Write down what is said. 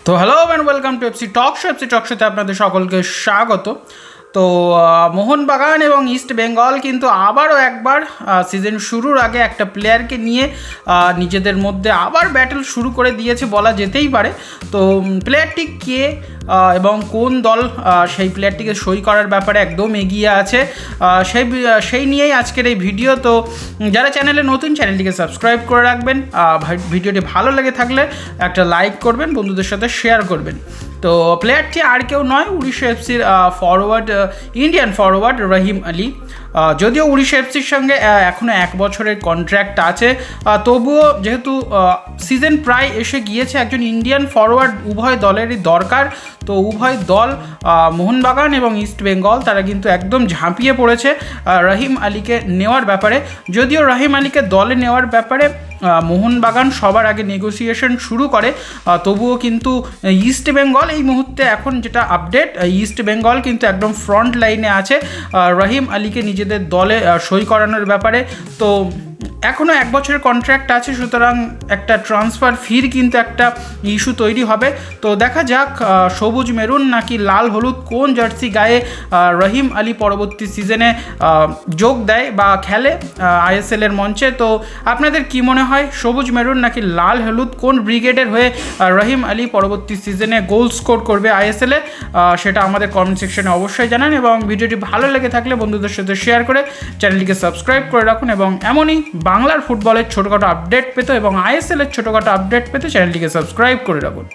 তো hello and welcome to FC talk শোতে আপনাদের সকলকে স্বাগত। তো মোহনবাগান এবং ইস্ট বেঙ্গল কিন্তু আবারও একবার সিজন শুরুর আগে একটা প্লেয়ারকে নিয়ে নিজেদের মধ্যে আবার ব্যাটেল শুরু করে দিয়েছে বলা যেতেই পারে। তো প্লেয়ারটি কে এবং কোন দল সেই প্লেয়ারটিকে সই করার ব্যাপারে একদম এগিয়ে আছে সেই নিয়েই আজকের এই ভিডিও। তো যারা চ্যানেলে নতুন, চ্যানেলটিকে সাবস্ক্রাইব করে রাখবেন, ভিডিওটি ভালো লেগে থাকলে একটা লাইক করবেন, বন্ধুদের সাথে শেয়ার করবেন। তো প্লেয়ারটি আর কেউ নয়, উড়িষ্যা এফসির ইন্ডিয়ান ফরওয়ার্ড রহিম আলী। যদিও উড়িষ্যা এফসির সঙ্গে এখনও 1 বছরের কন্ট্রাক্ট আছে, তবুও যেহেতু সিজন প্রায় এসে গিয়েছে, একজন ইন্ডিয়ান ফরওয়ার্ড উভয় দলেরই দরকার। তো উভয় দল মোহনবাগান এবং ইস্ট বেঙ্গল তারা কিন্তু একদম ঝাঁপিয়ে পড়েছে রহিম আলীকে নেওয়ার ব্যাপারে। যদিও রহিম আলীকে দলে নেওয়ার ব্যাপারে মোহনবাগান সবার আগে নেগোসিয়েশন শুরু করে, তবুও কিন্তু ইস্ট বেঙ্গল এই মুহূর্তে এখন যেটা আপডেট, ইস্ট বেঙ্গল কিন্তু একদম ফ্রন্ট লাইনে আছে রহিম আলীকে নিজেদের দলে সই করানোর ব্যাপারে। তো এখনও 1 বছরের কন্ট্রাক্ট আছে, সুতরাং একটা ট্রান্সফার ফির কিন্তু একটা ইস্যু তৈরি হবে। তো দেখা যাক সবুজ মেরুন নাকি লাল হলুদ কোন জার্সি গায়ে রহিম আলী পরবর্তী সিজনে যোগ দেয় বা খেলে আইএসএলের মঞ্চে। তো আপনাদের কি মনে হয়, সবুজ মেরুন নাকি লাল হলুদ কোন ব্রিগেডের হয়ে রহিম আলী পরবর্তী সিজনে গোল স্কোর করবে আইএসএলে? সেটা আমাদের কমেন্ট সেকশনে অবশ্যই জানান, এবং ভিডিওটি ভালো লেগে থাকলে বন্ধুদের সাথে শেয়ার করে চ্যানেলটিকে সাবস্ক্রাইব করে রাখুন। এবং এমনই বাংলার ফুটবলের ছোটোখাটো আপডেট পেতে এবং আইএসএলের ছোটোখাটো আপডেট পেতে চ্যানেলটিকে সাবস্ক্রাইব করে রাখুন।